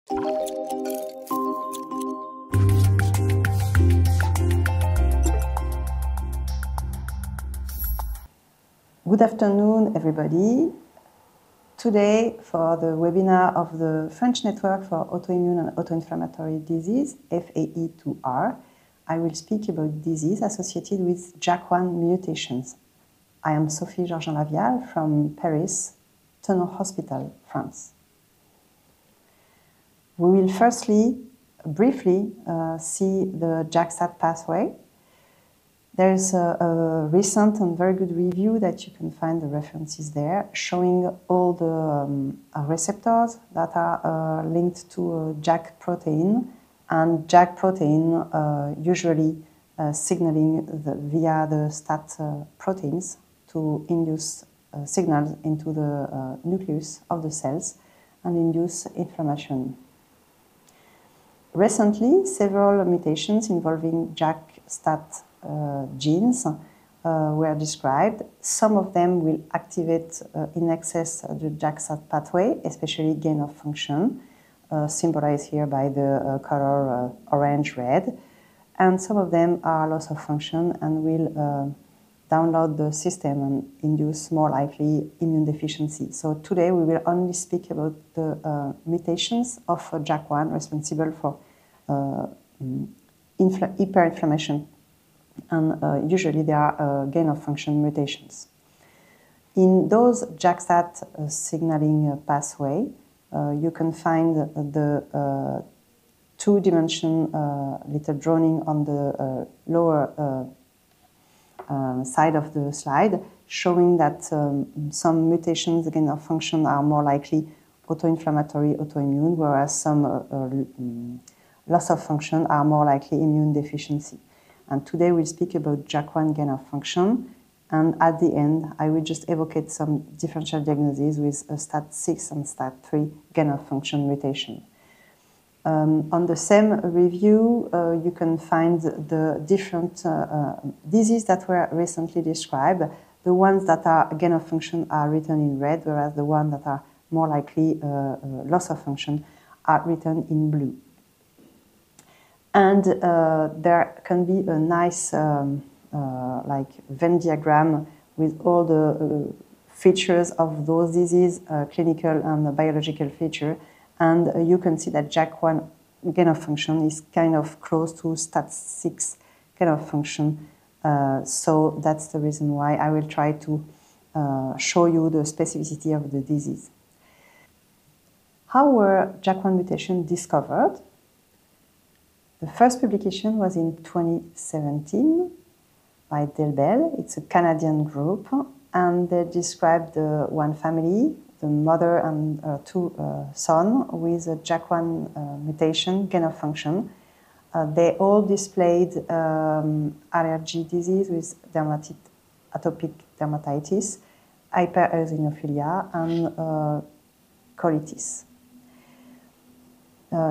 Good afternoon, everybody. Today, for the webinar of the French Network for Autoimmune and Auto-Inflammatory Disease, FAE2R, I will speak about disease associated with JAK1 mutations. I am Sophie Georgin-Lavialle from Paris, Tenon Hospital, France. We will firstly, briefly, see the JAK-STAT pathway. There is a recent and very good review that you can find the references there, showing all the receptors that are linked to JAK protein, and JAK protein usually signaling via the STAT proteins to induce signals into the nucleus of the cells and induce inflammation. Recently, several mutations involving JAK-STAT genes were described. Some of them will activate in excess the JAK-STAT pathway, especially gain of function, symbolized here by the color orange-red. And some of them are loss of function and will download the system and induce more likely immune deficiency. So today we will only speak about the mutations of JAK1 responsible for hyperinflammation. And usually they are gain of function mutations. In those JAK-STAT signaling pathway, you can find the two-dimension little drawing on the lower side of the slide, showing that some mutations, gain of function, are more likely auto-inflammatory, autoimmune, whereas some loss of function are more likely immune deficiency. And today we'll speak about JAK1 gain of function, and at the end I will just evocate some differential diagnoses with a STAT6 and STAT3 gain of function mutation. On the same review, you can find the different diseases that were recently described. The ones that are gain of function are written in red, whereas the ones that are more likely loss of function are written in blue. And there can be a nice like Venn diagram with all the features of those diseases, clinical and biological feature. And you can see that JAK1 gain of function is kind of close to STAT6 gain of function. So that's the reason why I will try to show you the specificity of the disease. How were JAK1 mutations discovered? The first publication was in 2017 by Delbel. It's a Canadian group, and they described one family, the mother and two sons, with a JAK1 mutation, gain of function. They all displayed allergy disease with atopic dermatitis, hypereosinophilia, and colitis.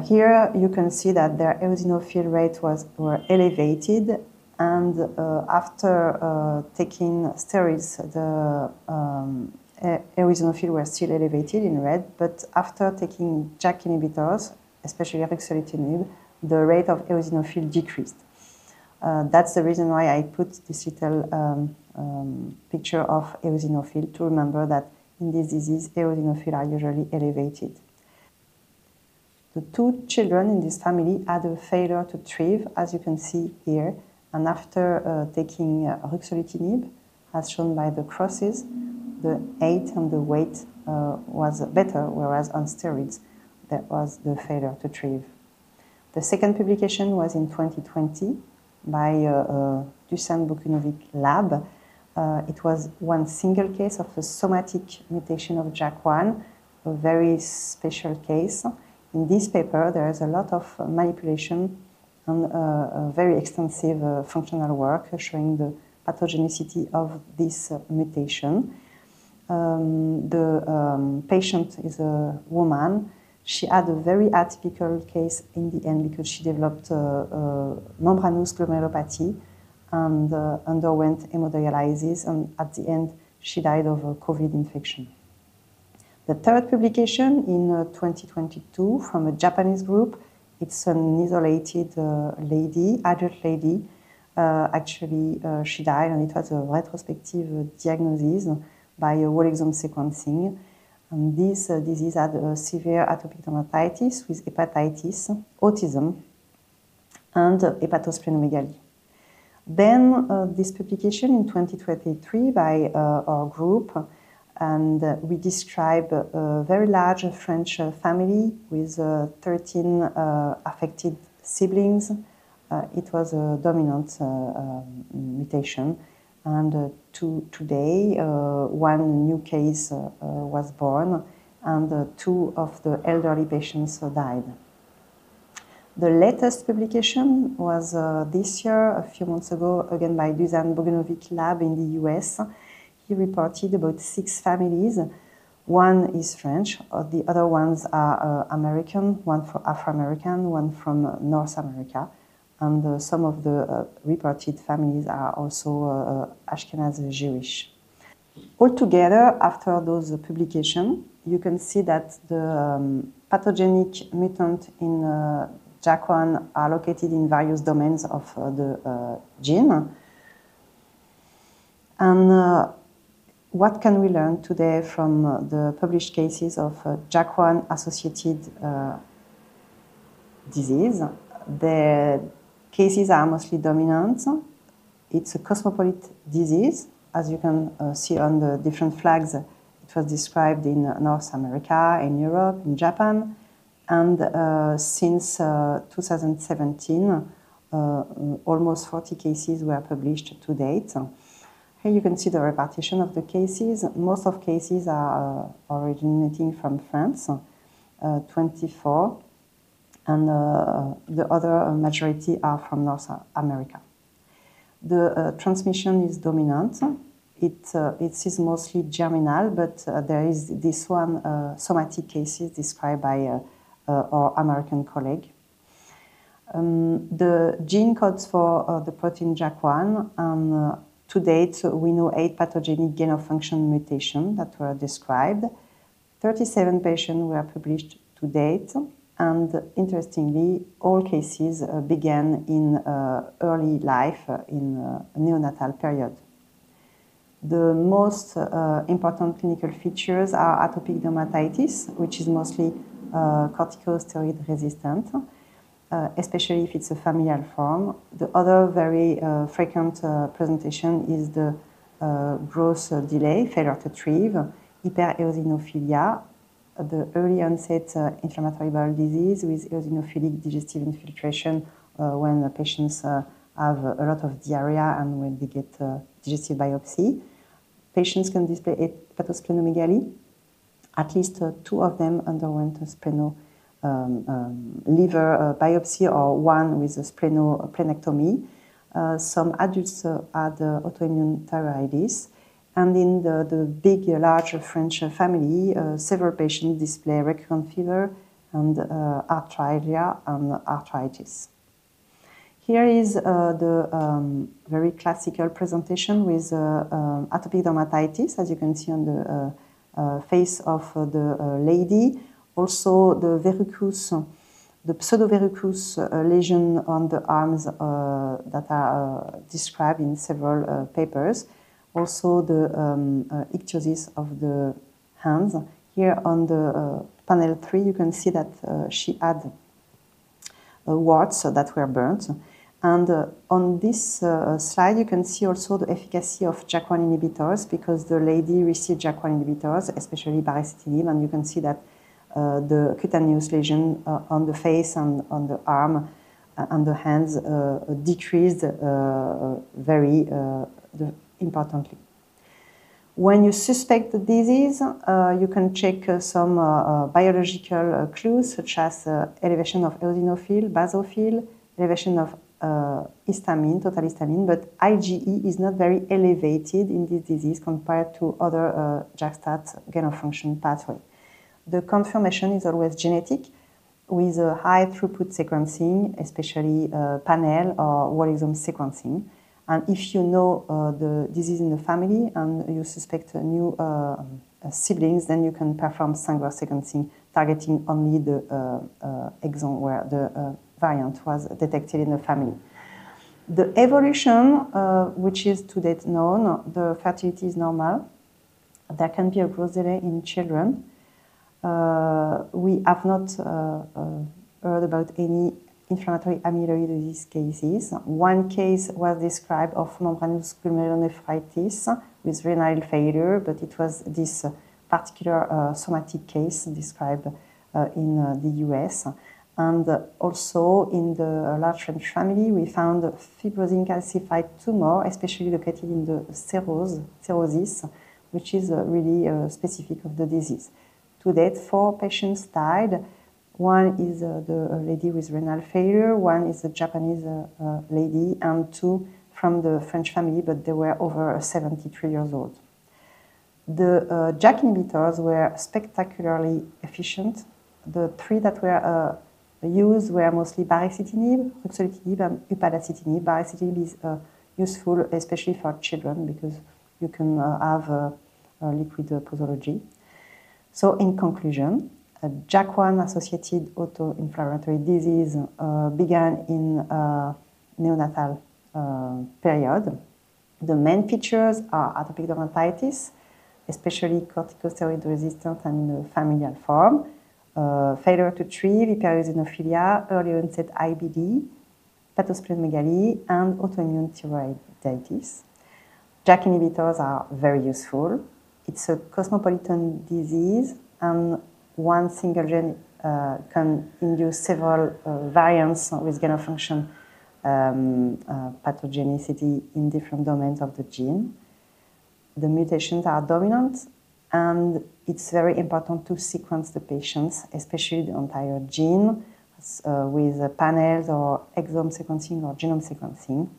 Here you can see that their eosinophil rate were elevated, and after taking steroids, the eosinophil were still elevated in red, but after taking JAK inhibitors, especially ruxolitinib, the rate of eosinophil decreased. That's the reason why I put this little picture of eosinophil, to remember that in this disease, eosinophil are usually elevated. The two children in this family had a failure to thrive, as you can see here, and after taking ruxolitinib, as shown by the crosses, the height and the weight was better, whereas on steroids, that was the failure to thrive. The second publication was in 2020 by Dusan-Bukunovic lab. It was one single case of a somatic mutation of JAK1, a very special case. In this paper, there is a lot of manipulation and very extensive functional work showing the pathogenicity of this mutation. The patient is a woman. She had a very atypical case in the end because she developed membranous glomerulopathy and underwent hemodialysis, and at the end she died of a COVID infection. The third publication in 2022 from a Japanese group. It's an isolated lady, adult lady. Actually, she died, and it was a retrospective diagnosis by whole exome sequencing. And this disease had severe atopic dermatitis with hepatitis, autism, and hepatosplenomegaly. Then this publication in 2023 by our group, and we describe a very large French family with 13 affected siblings. It was a dominant mutation, and today one new case was born, and 2 of the elderly patients died. The latest publication was this year, a few months ago, again by Dusan Bogdanovic lab in the US. He reported about 6 families. One is French, the other ones are American, one from Afro-American, one from North America. And some of the reported families are also Ashkenaz Jewish. Altogether, after those publications, you can see that the pathogenic mutant in JAK1 are located in various domains of the gene. And what can we learn today from the published cases of JAK1-associated disease? The cases are mostly dominant. It's a cosmopolitan disease. As you can see on the different flags, it was described in North America, in Europe, in Japan. And since 2017, almost 40 cases were published to date. Here you can see the repartition of the cases. Most of cases are originating from France, 24, and the other majority are from North America. The transmission is dominant. It is mostly germinal, but there is this one somatic cases described by our American colleague. The gene codes for the protein JAK1, and to date we know 8 pathogenic gain-of-function mutations that were described. 37 patients were published to date, and interestingly, all cases began in early life, in a neonatal period. The most important clinical features are atopic dermatitis, which is mostly corticosteroid resistant, especially if it's a familial form. The other very frequent presentation is the growth delay, failure to thrive, hypereosinophilia, the early onset inflammatory bowel disease with eosinophilic digestive infiltration when the patients have a lot of diarrhea and when they get digestive biopsy. Patients can display hepatosplenomegaly. At least 2 of them underwent a liver biopsy, or one with a splenectomy. Some adults had autoimmune thyroiditis. And in the big, large French family, several patients display recurrent fever and arthralgia and arthritis. Here is the very classical presentation with atopic dermatitis, as you can see on the face of the lady. Also the verrucous, the pseudoverrucous lesion on the arms that are described in several papers. Also the ichthyosis of the hands. Here on the panel 3, you can see that she had warts that were burnt. And on this slide, you can see also the efficacy of JAK1 inhibitors, because the lady received JAK1 inhibitors, especially baricitinib, and you can see that the cutaneous lesion on the face and on the arm and the hands decreased very importantly. When you suspect the disease, you can check some biological clues, such as elevation of eosinophil, basophil, elevation of histamine, total histamine, but IgE is not very elevated in this disease compared to other JAK-STAT gain-of-function pathway. The confirmation is always genetic, with a high throughput sequencing, especially panel or whole exome sequencing. And if you know the disease in the family and you suspect a new siblings, then you can perform singular sequencing targeting only the exon where the variant was detected in the family. The evolution, which is to date known, the fertility is normal. There can be a growth delay in children. We have not heard about any inflammatory amyloid disease cases. One case was described of membranous glomerulonephritis with renal failure, but it was this particular somatic case described in the US. And also in the large French family, we found fibrosing calcified tumor, especially located in the cirrhosis, which is really specific of the disease. To date, 4 patients died. One is the lady with renal failure, one is the Japanese lady, and 2 from the French family, but they were over 73 years old. The JAK inhibitors were spectacularly efficient. The 3 that were used were mostly baricitinib, ruxolitinib, and upadacitinib. Baricitinib is useful, especially for children, because you can have liquid posology. So, in conclusion, JAK1-associated auto-inflammatory disease began in neonatal period. The main features are atopic dermatitis, especially corticosteroid resistant and in a familial form, failure to treat, hypereosinophilia, early onset IBD, pathosplenomegaly, and autoimmune thyroiditis. JAK inhibitors are very useful. It's a cosmopolitan disease, and one single gene can induce several variants with gain-of-function pathogenicity in different domains of the gene. The mutations are dominant, and it's very important to sequence the patients, especially the entire gene, with panels or exome sequencing or genome sequencing,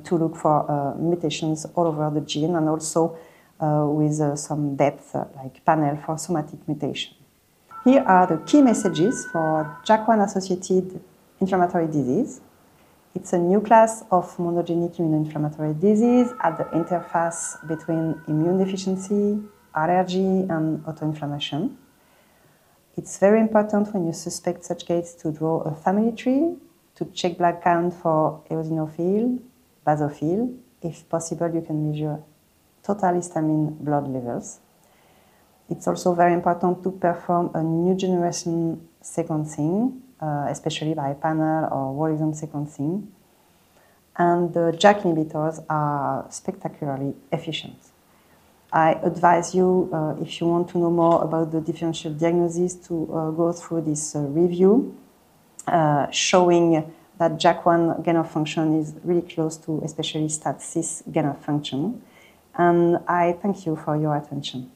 to look for mutations all over the gene, and also with some depth, like panel for somatic mutation. Here are the key messages for JAK1-associated inflammatory disease. It's a new class of monogenic immunoinflammatory disease at the interface between immune deficiency, allergy, and autoinflammation. It's very important when you suspect such cases to draw a family tree, to check blood count for eosinophil, basophil. If possible, you can measure total histamine blood levels. It's also very important to perform a new generation sequencing, especially by panel or whole exome sequencing. And the JAK inhibitors are spectacularly efficient. I advise you, if you want to know more about the differential diagnosis, to go through this review showing that JAK1 gain of function is really close to especially STAT6 gain of function. And I thank you for your attention.